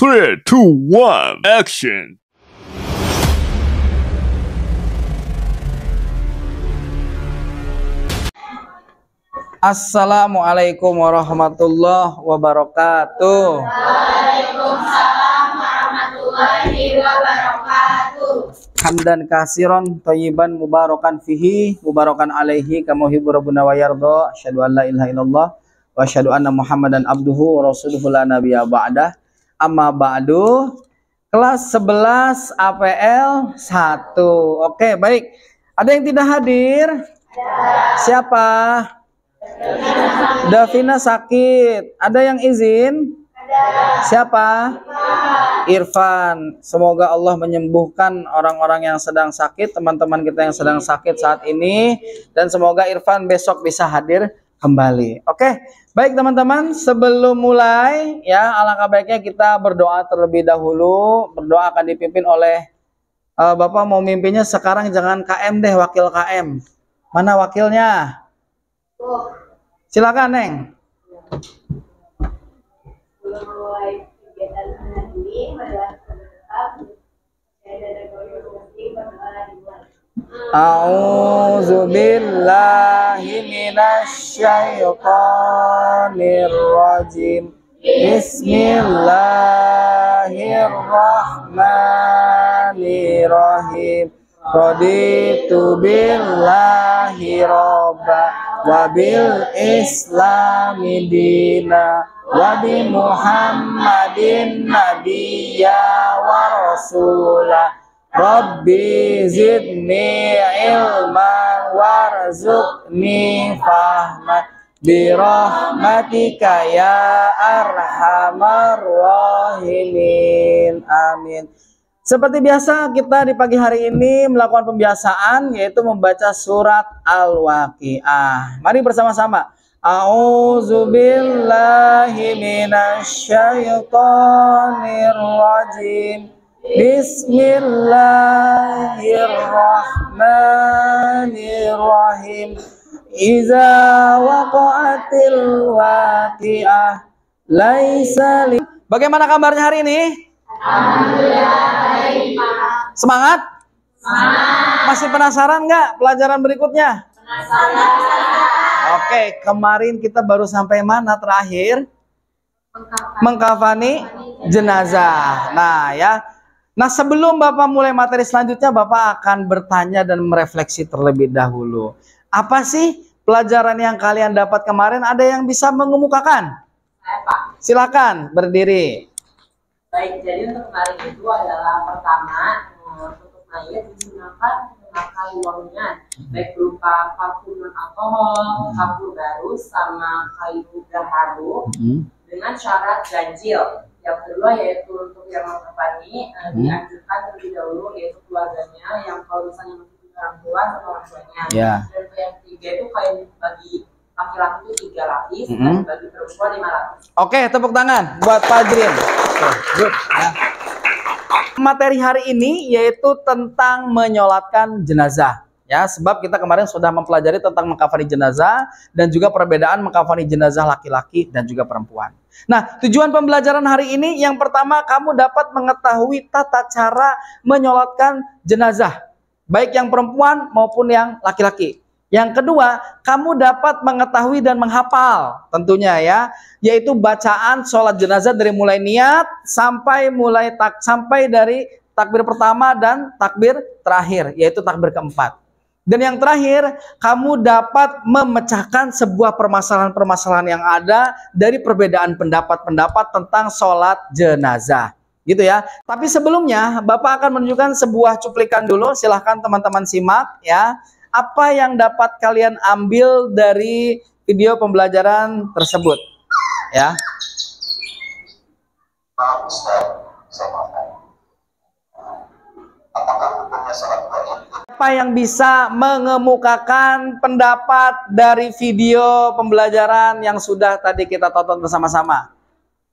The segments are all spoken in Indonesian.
3, 2, 1, action! Assalamualaikum warahmatullahi wabarakatuh. Waalaikumsalam warahmatullahi wabarakatuh. Hamdan kasiron thayyiban mubarakan fihi mubarakan alaihi kama yuhibbu rabbuna wa yarda. Asyhadu an la ilaha illallah wa asyhadu anna Muhammadan abduhu wa rasuluhu la nabiyya ba'dah. Amma ba'du. Kelas 11 APL 1. Oke, baik. Ada yang tidak hadir? Siapa? Davina sakit. Ada yang izin? Siapa? Irfan. Semoga Allah menyembuhkan orang-orang yang sedang sakit, teman-teman kita yang sedang sakit saat ini, dan semoga Irfan besok bisa hadir kembali. Oke, baik teman-teman, sebelum mulai ya alangkah baiknya kita berdoa terlebih dahulu. Berdoa akan dipimpin oleh Bapak mau mimpinnya sekarang jangan KM deh, wakil KM. Mana wakilnya? Silakan, Neng. Mulai kegiatan ini adalah A'udzubillahi minasyaitonirrajim. Bismillahirrahmanirrahim. Raditu billahi robba wabil islami dina wa bi Muhammadin nabiyya wa rasulah. Rabbi zidni ilman warzuqni fahman birahmatika ya arhamar rahimin. Amin. Seperti biasa kita di pagi hari ini melakukan pembiasaan yaitu membaca surat Al-Waqiah. Mari bersama-sama. A'udzubillahi minasyaitonirrajim. Bismillahirrahmanirrahim. Iza waqa'atil waqi'ah laisa li. Bagaimana kabarnya hari ini? Alhamdulillah baik, Pak. Semangat? Semangat. Masih penasaran nggak pelajaran berikutnya? Penasaran. Oke, kemarin kita baru sampai mana terakhir? Mengkafani jenazah. Nah ya. Nah sebelum Bapak mulai materi selanjutnya, Bapak akan bertanya dan merefleksi terlebih dahulu. Apa sih pelajaran yang kalian dapat kemarin? Ada yang bisa mengemukakan? Saya, Pak. Silakan berdiri. Baik, jadi untuk kemarin itu adalah pertama, untuk mayat digunakan memakai wangian, baik berupa parfum non alkohol, kapur baru, sama kayu gaharu, dengan syarat ganjil. Yang kedua yaitu untuk yang mengkafani dianjurkan terlebih dahulu yaitu keluarganya yang kalau misalnya masih punya orang tua sama orang tuanya. Ya. Dan yang ketiga itu kain bagi laki-laki itu 3 lapis dan bagi perempuan 5 lapis. Oke, tepuk tangan buat Fajrin. Good. Ya. Materi hari ini yaitu tentang menyolatkan jenazah. Ya, sebab kita kemarin sudah mempelajari tentang mengkafani jenazah dan juga perbedaan mengkafani jenazah laki-laki dan juga perempuan. Nah, tujuan pembelajaran hari ini yang pertama kamu dapat mengetahui tata cara menyolatkan jenazah, baik yang perempuan maupun yang laki-laki. Yang kedua, kamu dapat mengetahui dan menghafal tentunya ya, yaitu bacaan sholat jenazah dari mulai niat sampai dari takbir pertama dan takbir terakhir, yaitu takbir keempat. Dan yang terakhir, kamu dapat memecahkan sebuah permasalahan-permasalahan yang ada dari perbedaan pendapat-pendapat tentang sholat jenazah. Gitu ya. Tapi sebelumnya, Bapak akan menunjukkan sebuah cuplikan dulu. Silahkan teman-teman simak ya. Apa yang dapat kalian ambil dari video pembelajaran tersebut? Ya. Apa yang bisa mengemukakan pendapat dari video pembelajaran yang sudah tadi kita tonton bersama-sama?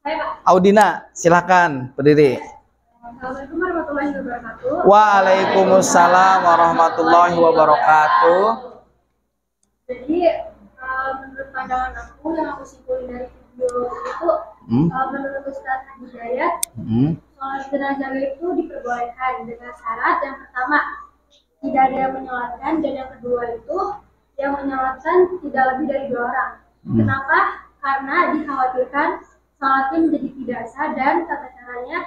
Saya, Pak. Audina, silakan berdiri. Assalamualaikum warahmatullahi wabarakatuh. Waalaikumsalam warahmatullahi wabarakatuh. Jadi menurut pandangan aku yang aku simpulin dari video itu Menurut Ustaz Hidayat, sholat jenazah itu diperbolehkan dengan syarat yang pertama tidak ada yang menyolatkan, dan yang kedua itu yang menyolatkan tidak lebih dari 2 orang. Kenapa? Karena dikhawatirkan sholatnya menjadi tidak sah dan tata caranya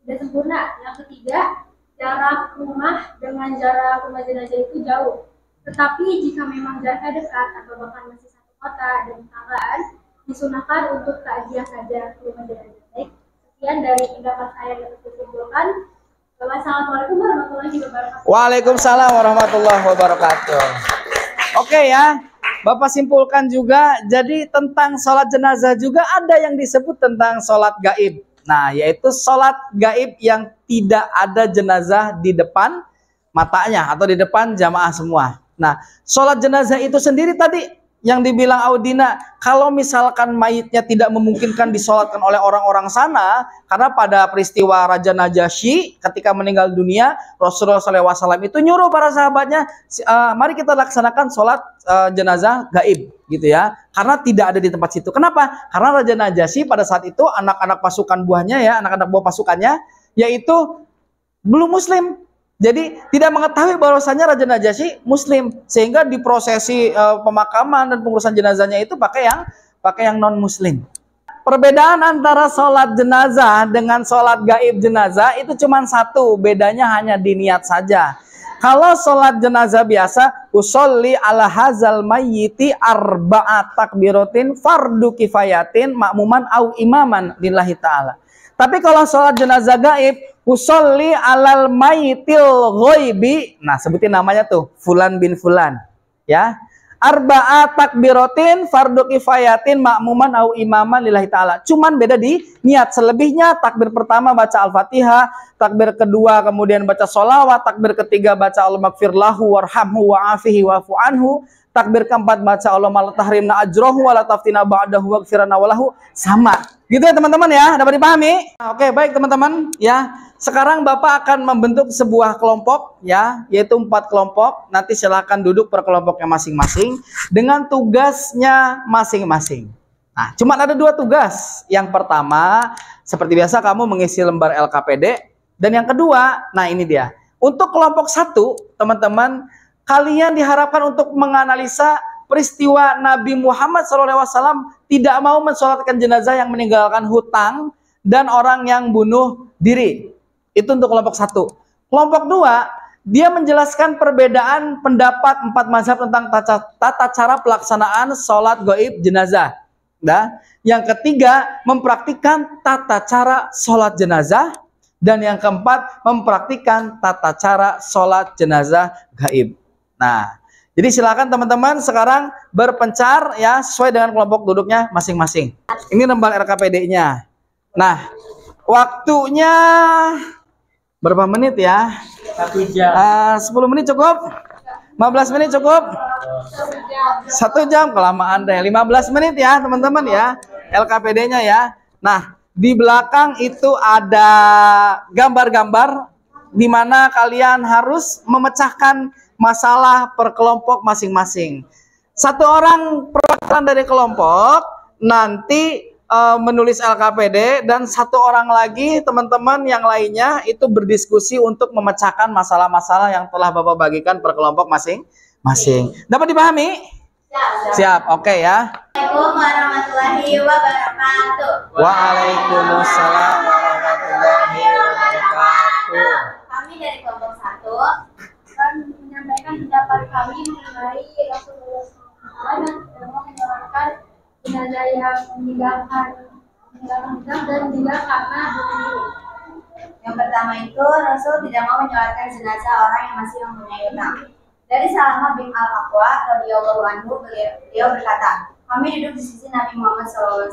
tidak sempurna. Yang ketiga, jarak rumah dengan jarak rumah jenazah itu jauh. Tetapi jika memang jaraknya dekat atau bahkan masih satu kota dan tetanggaan, disunahkan untuk takziah saja ke rumah jenazah. Baik, sekian dari pendapat saya yang dapat disimpulkan. Wassalamualaikum warahmatullahi wabarakatuh. Waalaikumsalam warahmatullahi wabarakatuh. Oke ya, Bapak simpulkan juga, jadi tentang sholat jenazah juga ada yang disebut tentang sholat gaib. Nah, yaitu sholat gaib yang tidak ada jenazah di depan matanya atau di depan jamaah semua. Nah, sholat jenazah itu sendiri tadi yang dibilang Audina, kalau misalkan mayitnya tidak memungkinkan disolatkan oleh orang-orang sana, karena pada peristiwa Raja Najasyi ketika meninggal dunia, Rasulullah SAW itu nyuruh para sahabatnya, mari kita laksanakan sholat jenazah gaib, gitu ya, karena tidak ada di tempat situ. Kenapa? Karena Raja Najasyi pada saat itu anak-anak pasukan buahnya ya, anak-anak buah pasukannya, yaitu belum Muslim. Jadi tidak mengetahui bahwasanya Raja Najasyi Muslim, sehingga di prosesi pemakaman dan pengurusan jenazahnya itu pakai yang non Muslim. Perbedaan antara sholat jenazah dengan sholat gaib jenazah itu cuma satu, bedanya hanya di niat saja. Kalau sholat jenazah biasa, usolli ala hazal mayyiti arba'at takbiratin fardu kifayatin makmuman au imaman lillahi ta'ala. Tapi kalau sholat jenazah gaib, usolli alal mayyitil ghaibi, nah sebutin namanya tuh, Fulan bin Fulan, ya. Arba'at takbiratin fardu kifayatin makmuman au imaman lillahi ta'ala. Cuman beda di niat. Selebihnya takbir pertama baca Al-Fatihah, takbir kedua kemudian baca sholawat, takbir ketiga baca Allahumma gfir lahu warhamhu wa'afihi wa'fu anhu, takbir keempat baca Allahumma la tahrimna ajrohu wa la taftina ba'dahu waghfirana walahu. Sama. Gitu ya teman-teman ya, dapat dipahami? Oke, baik teman-teman ya. Sekarang Bapak akan membentuk sebuah kelompok ya, yaitu 4 kelompok. Nanti silakan duduk per kelompoknya masing-masing dengan tugasnya masing-masing. Nah, cuma ada 2 tugas. Yang pertama, seperti biasa kamu mengisi lembar LKPD, dan yang kedua, nah ini dia. Untuk kelompok 1, teman-teman, kalian diharapkan untuk menganalisa peristiwa Nabi Muhammad SAW tidak mau mensolatkan jenazah yang meninggalkan hutang dan orang yang bunuh diri. Itu untuk kelompok 1. Kelompok 2, dia menjelaskan perbedaan pendapat 4 mazhab tentang tata cara pelaksanaan sholat gaib jenazah. Nah, yang ketiga, mempraktikkan tata cara sholat jenazah. Dan yang keempat, mempraktikkan tata cara sholat jenazah gaib. Nah, jadi silakan teman-teman sekarang berpencar ya sesuai dengan kelompok duduknya masing-masing. Ini lembar RKPD-nya. Nah, waktunya berapa menit ya? 1 jam. 10 menit cukup? 15 menit cukup? 1 jam kelamaan deh. 15 menit ya teman-teman ya LKPD-nya ya. Nah, di belakang itu ada gambar-gambar di mana kalian harus memecahkan masalah per kelompok masing-masing. 1 orang perwakilan dari kelompok nanti menulis LKPD, dan 1 orang lagi teman-teman yang lainnya itu berdiskusi untuk memecahkan masalah-masalah yang telah Bapak bagikan per kelompok masing-masing. Dapat dipahami? Siap, oke ya. Assalamualaikum warahmatullahi wabarakatuh. Waalaikumsalam warahmatullahi wabarakatuh. Kami dari kelompok 1 akan menyampaikan pendapat kami mengenai Rasulullah SAW yang tidak mau menyolatkan jenazah yang meninggalkan hutang dan juga karena bunuh diri. Yang pertama itu, Rasul tidak mau menyolatkan jenazah orang yang masih mempunyai hutang. Dari Salamah bin Al-Aqwa radhiyallahu anhu, beliau berkata, kami duduk di sisi Nabi Muhammad SAW,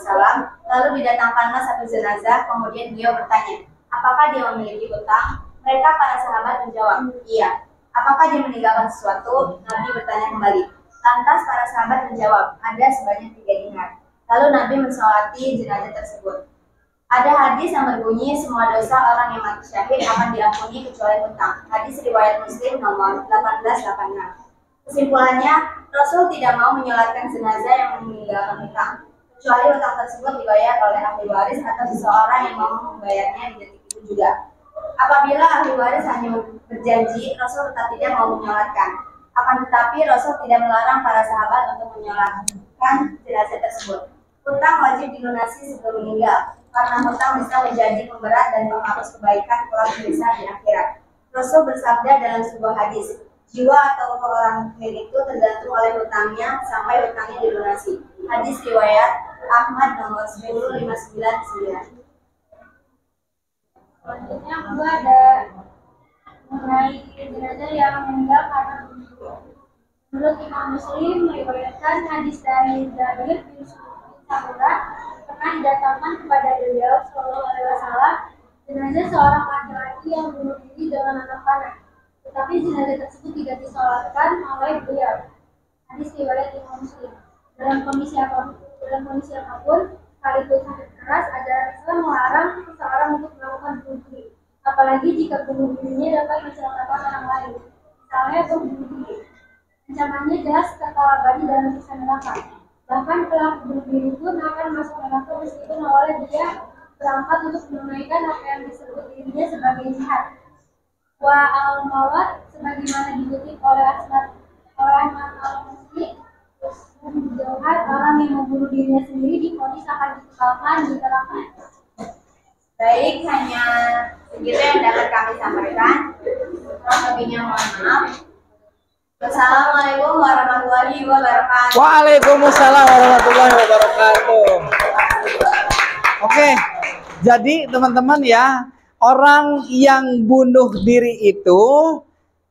lalu didatangkanlah 1 jenazah, kemudian beliau bertanya, apakah dia memiliki hutang? Mereka para sahabat menjawab, iya. Apakah dia meninggalkan sesuatu? Nabi bertanya kembali. Lantas para sahabat menjawab, ada sebanyak 3 dinar. Lalu Nabi mensolati jenazah tersebut. Ada hadis yang berbunyi, semua dosa orang yang mati syahid akan diampuni kecuali hutang. Hadis riwayat Muslim nomor 1886. Kesimpulannya, Rasul tidak mau menyolatkan jenazah yang meninggalkan hutang. kecuali hutang tersebut dibayar oleh ahli waris atau seseorang yang mau membayarnya di detik itu juga. Apabila ahli waris hanya berjanji, Rasul tetap tidak mau menyolatkan. Akan tetapi Rasul tidak melarang para sahabat untuk menyolatkan jenazah tersebut. Hutang wajib dilunasi sebelum meninggal, karena hutang bisa menjadi pemberat dan menghapus kebaikan kelak bisa di akhirat. Rasul bersabda dalam sebuah hadis, jiwa atau orang kafir itu tergantung oleh hutangnya sampai hutangnya dilunasi. Hadis riwayat Ahmad nomor 10599. Selanjutnya kedua ada mengenai jenazah yang meninggal karena bunuh. Menurut Imam Muslim meriwayatkan hadis dari Jabir bin Samurah pernah didatangkan kepada beliau Shallallahu Alaihi Wasallam jenazah seorang laki-laki yang bunuh diri dengan anak panah, tetapi jenazah tersebut tidak disolatkan oleh beliau. Hadis riwayat Imam Muslim. Dalam kondisi apapun, sekalipun sakit keras, ajaran Islam melarang seseorang untuk melakukan bunuh diri, apalagi jika bunuh dirinya dapat mencelakakan orang lain, misalnya bunuh diri. Ancamannya jelas kekal abadi dalam siksa neraka. Bahkan pelaku bunuh diri pun akan masuk neraka meskipun awalnya dia berangkat untuk menunaikan apa yang disebut dirinya sebagai jihad. Wa al-mawat sebagaimana dikutip oleh Ahmad al-Muslim, orang yang membunuh dirinya sendiri divonis akan dikekalkan di neraka. Baik, hanya segitu yang dapat kami sampaikan. Kurang lebihnya mohon maaf. Wassalamualaikum warahmatullahi wabarakatuh. Waalaikumsalam warahmatullahi wabarakatuh. Oke, jadi teman-teman ya, orang yang bunuh diri itu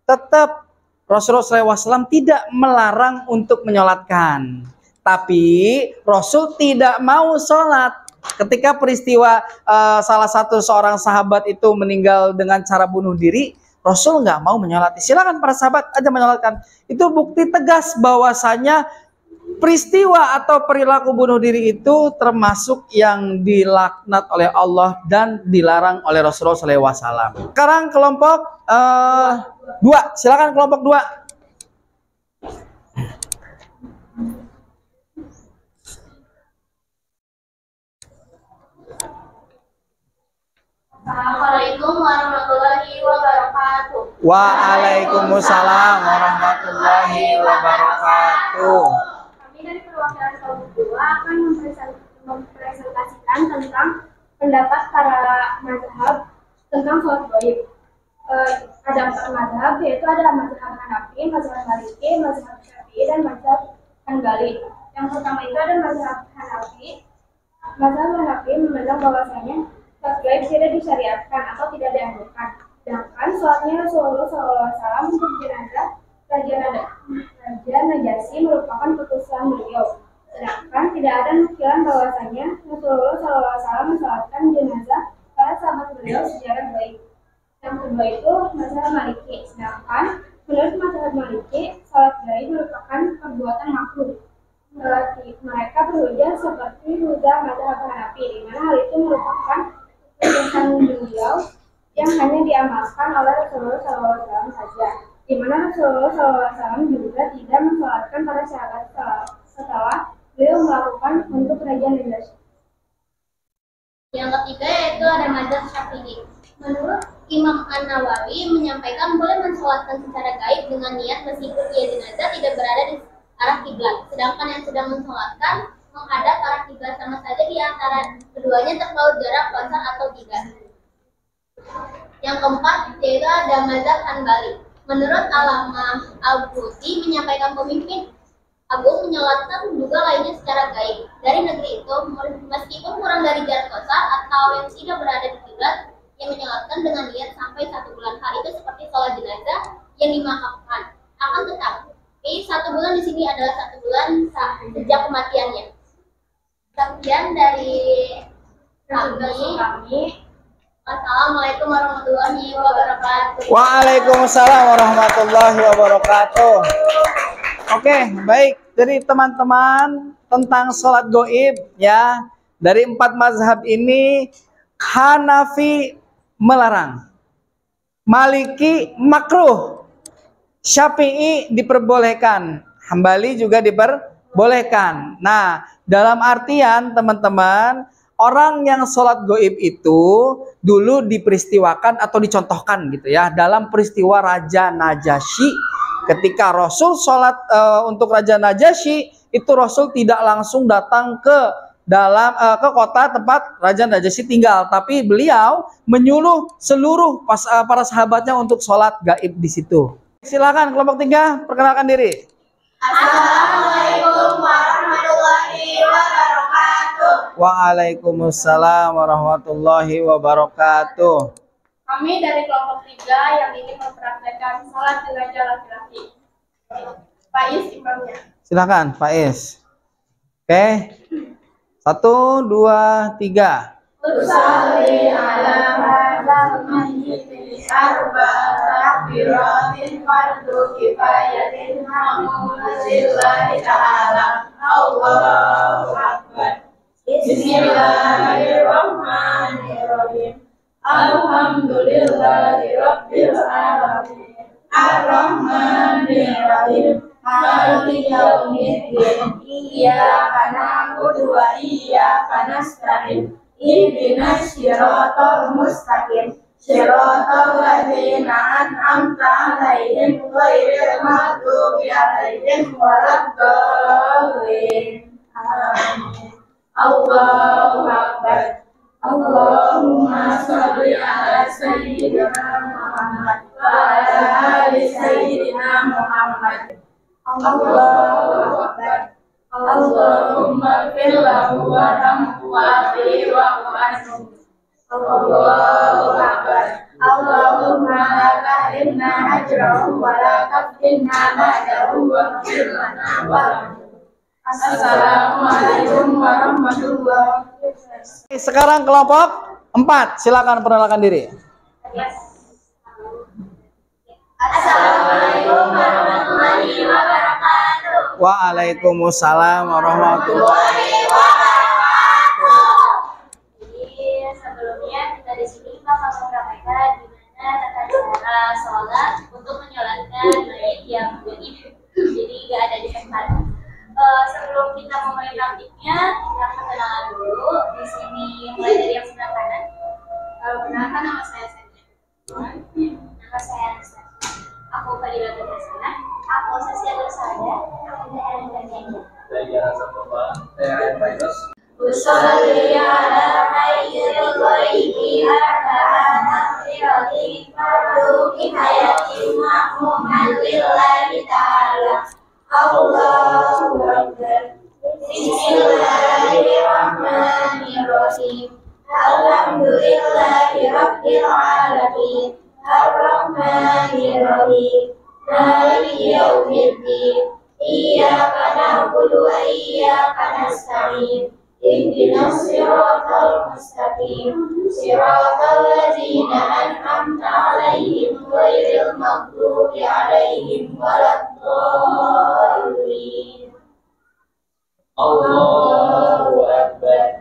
tetap Rasulullah SAW tidak melarang untuk menyolatkan. Tapi Rasul tidak mau sholat. Ketika peristiwa salah satu seorang sahabat itu meninggal dengan cara bunuh diri, Rasul nggak mau menyolati. Silakan para sahabat aja menyolatkan. Itu bukti tegas bahwasanya peristiwa atau perilaku bunuh diri itu termasuk yang dilaknat oleh Allah dan dilarang oleh Rasulullah SAW. Sekarang kelompok 2, silakan kelompok 2. Assalamualaikum warahmatullahi wabarakatuh. Waalaikumsalam warahmatullahi wabarakatuh. Kami dari perwakilan kaum 2 akan mempresentasikan tentang pendapat para mazhab tentang sholat gaib. Ada 4 mazhab, yaitu ada mazhab Hanafi, mazhab Maliki, mazhab Syafi'i, dan mazhab Hanbali. Yang pertama itu ada mazhab Hanafi. Mazhab Hanafi memandang bahwasanya sholat gaib tidak disyariatkan atau tidak dianjurkan. Sedangkan sholatnya Rasulullah SAW untuk jenazah Raja Najasyi merupakan keputusan beliau. Sedangkan tidak ada nukilan bahwasanya Rasulullah SAW mensolatkan jenazah para sahabat beliau secara gaib. Yang kedua itu mazhab Maliki. Sedangkan menurut mazhab Maliki, sholat gaib merupakan perbuatan makruh. Mereka berhujah seperti hujah mazhab Hanafi, di mana hal itu merupakan keputusan beliau yang hanya diamalkan oleh Rasulullah SAW saja, di mana Rasulullah SAW juga tidak mensolatkan para sahabat setelah beliau melakukan untuk Raja Najasyi. Yang ketiga yaitu ada mazhab Syafi'i. Menurut Imam An-Nawawi menyampaikan boleh mensolatkan secara gaib dengan niat meskipun ia jenazah tidak berada di arah kiblat. Sedangkan yang sedang mensolatkan menghadap arah kiblat sama saja di antara keduanya terpaut jarak konser atau tidak. Yang keempat yaitu ada mazhab Hanbali. Menurut Alamah Al-Buti menyampaikan pemimpin agung menyolatkan juga lainnya secara gaib dari negeri itu meskipun kurang dari jarak konser atau yang tidak berada di kiblat, yang menyolatkan dengan niat sampai 1 bulan. Hal itu seperti sholat jenazah yang dimakamkan. Akan tetapi 1 bulan di sini adalah 1 bulan sejak kematiannya. Sekian dari kami. Assalamualaikum warahmatullahi wabarakatuh. Waalaikumsalam warahmatullahi wabarakatuh. Oke, baik. Jadi teman-teman tentang sholat gaib ya, dari 4 mazhab ini Hanafi melarang, Maliki makruh, Syafi'i diperbolehkan, Hambali juga diperbolehkan. Nah, Dalam artian teman-teman, orang yang sholat goib itu dulu diperistiwakan atau dicontohkan gitu ya dalam peristiwa Raja Najasyi. Ketika Rasul sholat untuk Raja Najasyi, itu Rasul tidak langsung datang ke kota tempat Raja Najasyi tinggal, tapi beliau menyuruh seluruh para sahabatnya untuk sholat gaib di situ. Silakan kelompok 3 perkenalkan diri. Assalamualaikum warahmatullahi wabarakatuh. Waalaikumsalam warahmatullahi wabarakatuh. Kami dari kelompok 3 yang ingin mempraktekkan salat jenazah laki-laki. Pak Is imamnya. Silakan Pak Is. Oke. 1, 2, 3. Usalli ala hadzal mayyiti arba'at takbiratin fardu kifayatin hamdulillahi ta'ala. Allahu akbar. Bismillahirrahmanirrahim. Alhamdulillahi rabbil alamin. Ar-Rahmanir-Rahim. Maliki yaumiddin. Iyyaka na'budu wa iyyaka nasta'in. Ihdinas siratal mustaqim. Siratal ladzina an'amta 'alaihim ghairil maghdubi 'alaihim waladdallin. Amin. Allahu akbar. Allahumma shalli ala sayyidina Muhammad wa ala ali sayyidina Muhammad. Allahu akbar. Allahumma ighfir lahu warhamhu wa'afihi wa'fu anhu. Allahu akbar. Allahumma la tahrimna ajrahu wa la taftinna ba'dahu waghfir lana wa lahu. Assalamualaikum warahmatullahi wabarakatuh. Sekarang kelompok 4, silakan perkenalkan diri. Assalamualaikum warahmatullahi wabarakatuh. Waalaikumsalam warahmatullahi Jadi sebelumnya kita di sini bakal mempraktekkan gimana tata cara sholat untuk menyolatkan mayit yang gaib. Jadi nggak ada di tempat. Sebelum kita memulai praktiknya, kita kenalan dulu. Di sini mulai dari yang sebelah kanan. Perkenalkan, nama saya Sanya. Nama saya Anissa. Aku Fadila Tugasana. Aku Sasya Bersada. Aku daerah Gajahnya. Usolli ala hayyil ghaibi arba'at takbiratin fardu kifayatin ma'muman lillahi ta'ala. Allahu akbar. Bismillahirrahmanirrahim. Alhamdulillahi rabbil alamin. Ar-Rahmanir-Rahim. Maliki yaumiddin. Iyyaka na'budu wa iyyaka nasta'in. Ihdinas siratal mustaqim. Siratal ladzina an'amta 'alaihim ghairil maghdubi 'alaihim waladdallin. Allahu akbar.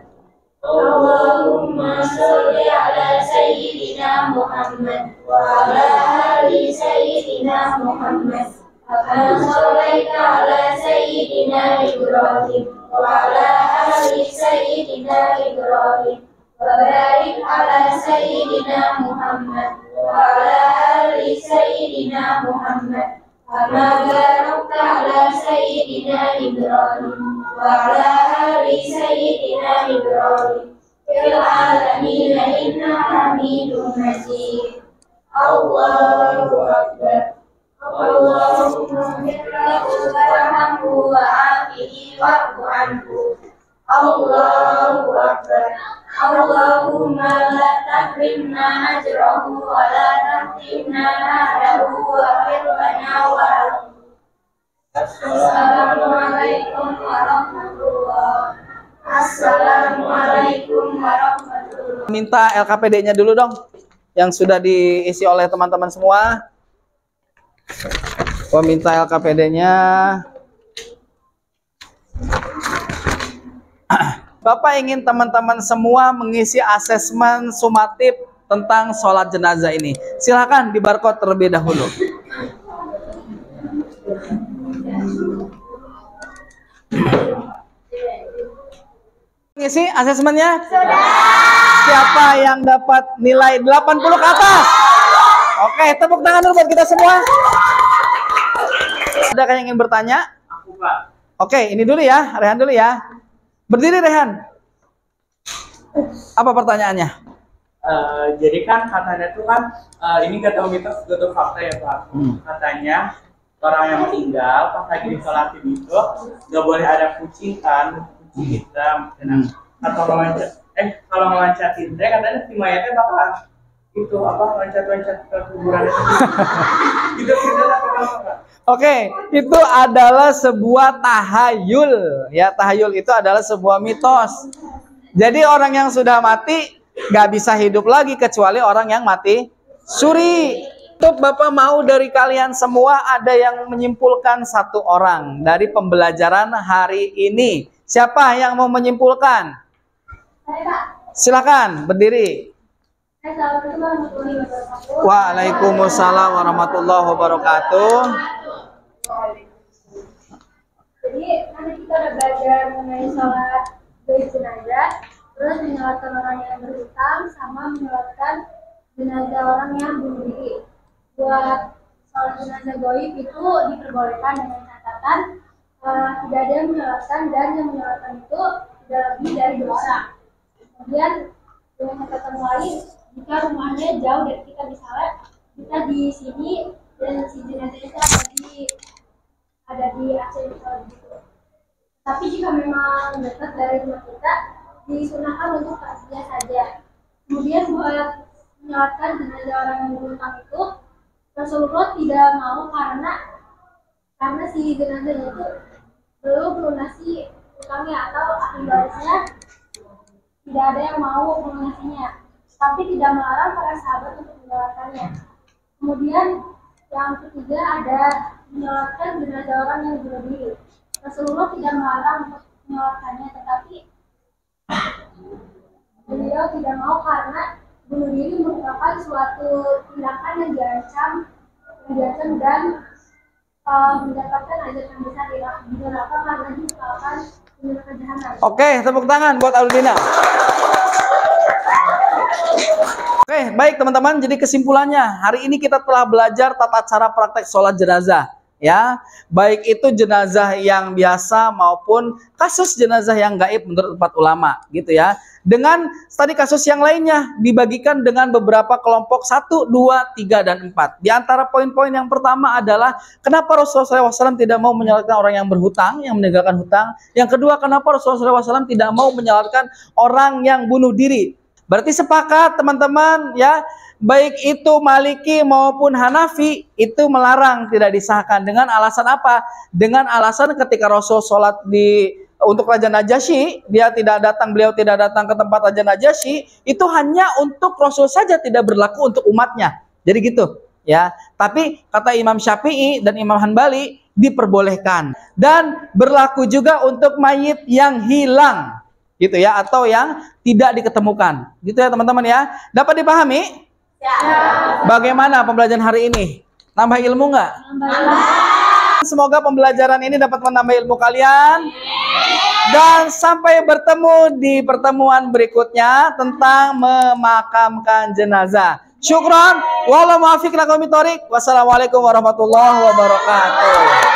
Allahumma shalli ala sayyidina Muhammad wa ala ali sayyidina Muhammad. Kama shallaita ala sayyidina Ibrahim wa ala ali sayyidina Ibrahim. Wa barik ala sayyidina Muhammad wa ala ali sayyidina Muhammad. Kama barakta ala sayyidina Ibrahim wa ala ali sayyidina Ibrahim fil alamin innaka Hamidum Majid. Allahu akbar. Allahumma ighfir lahu warhamhu wa'afihi wa'fu anhu. Allahu akbar. Allahumma la tahrimna ajrahu wa la taftinna ba'dahu waghfir lana wa lahu. Assalamualaikum warahmatullahi wabarakatuh. Assalamualaikum warahmatullahi wabarakatuh. Minta LKPD-nya dulu dong, yang sudah diisi oleh teman-teman semua. Gua minta LKPD-nya. Bapak ingin teman-teman semua mengisi asesmen sumatif tentang sholat jenazah ini. Silahkan di barcode terlebih dahulu. mengisi asesmennya? Sudah. Siapa yang dapat nilai 80 ke atas? Oke, tepuk tangan dulu buat kita semua. Ada yang ingin bertanya? Aku, Pak. Oke, ini dulu ya, Rehan dulu ya. Berdiri Rehan. Apa pertanyaannya? Jadi kan katanya tuh kan ini gak tahu mitos, gak tahu fakta ya Pak. Katanya orang yang meninggal pas lagi disolatin itu nggak boleh ada kucing kan, kucing hitam. Atau kalau ngeloncatin teh katanya si mayatnya bakalan itu apa loncat-loncat ke kuburan itu. Itu apa Pak? Oke, itu adalah sebuah tahayul. Ya, tahayul itu adalah sebuah mitos. Jadi orang yang sudah mati nggak bisa hidup lagi kecuali orang yang mati suri. Untuk Bapak mau dari kalian semua ada yang menyimpulkan satu orang dari pembelajaran hari ini. Siapa yang mau menyimpulkan? Saya, Pak. Silakan berdiri. Assalamualaikum warahmatullahi wabarakatuh. Waalaikumsalam warahmatullahi wabarakatuh. Jadi nanti kita udah belajar mengenai sholat jenazah, terus menyolatkan orang yang berhutang, sama menyolatkan jenazah orang yang bunuh diri. Buat sholat jenazah goib itu diperbolehkan dengan catatan tidak ada yang menyolatkan, dan yang menyolatkan itu tidak lebih dari 2 orang. Kemudian dengan catatan lain, jika rumahnya jauh dari kita, misalnya kita di sini dan si jenazah itu ada di Aceh misalnya gitu. Tapi jika memang dekat dari rumah kita, disunahkan untuk takziah saja. Kemudian buat menyolatkan jenazah orang yang berhutang itu, Rasulullah tidak mau karena si jenazahnya itu belum melunasi utangnya, atau ahli warisnya tidak ada yang mau melunasinya, tapi tidak melarang para sahabat untuk menyolatkannya. Kemudian yang ketiga ada menyolatkan jenazah orang yang bunuh diri. Rasulullah tidak melarang untuk menyolatkannya, tetapi beliau tidak mau karena bunuh diri merupakan suatu tindakan yang diancam dan mendapatkan ajab yang besar di neraka karena dikekalkan di neraka jahanam. Oke, tepuk tangan buat Audina. Oke, baik teman-teman. Jadi kesimpulannya, hari ini kita telah belajar tata cara praktek sholat jenazah. Ya, baik itu jenazah yang biasa maupun kasus jenazah yang gaib menurut 4 ulama, gitu ya. Dengan tadi kasus yang lainnya dibagikan dengan beberapa kelompok 1, 2, 3, dan 4. Di antara poin-poin yang pertama adalah kenapa Rasulullah SAW tidak mau menyolatkan orang yang berhutang, yang meninggalkan hutang. Yang kedua, kenapa Rasulullah SAW tidak mau menyolatkan orang yang bunuh diri. Berarti sepakat teman-teman ya, baik itu Maliki maupun Hanafi itu melarang, tidak disahkan. Dengan alasan apa? Dengan alasan ketika Rasul sholat untuk Raja Najasyi, beliau tidak datang ke tempat Raja Najasyi, itu hanya untuk Rasul saja, tidak berlaku untuk umatnya. Jadi gitu ya. Tapi kata Imam Syafi'i dan Imam Hanbali diperbolehkan, dan berlaku juga untuk mayit yang hilang, gitu ya, atau yang tidak diketemukan, gitu ya teman-teman ya. Dapat dipahami? Ya. Bagaimana pembelajaran hari ini? Nambah ilmu nggak? Semoga pembelajaran ini dapat menambah ilmu kalian. Dan sampai bertemu di pertemuan berikutnya tentang memakamkan jenazah. Syukran. Wassalamualaikum warahmatullahi wabarakatuh.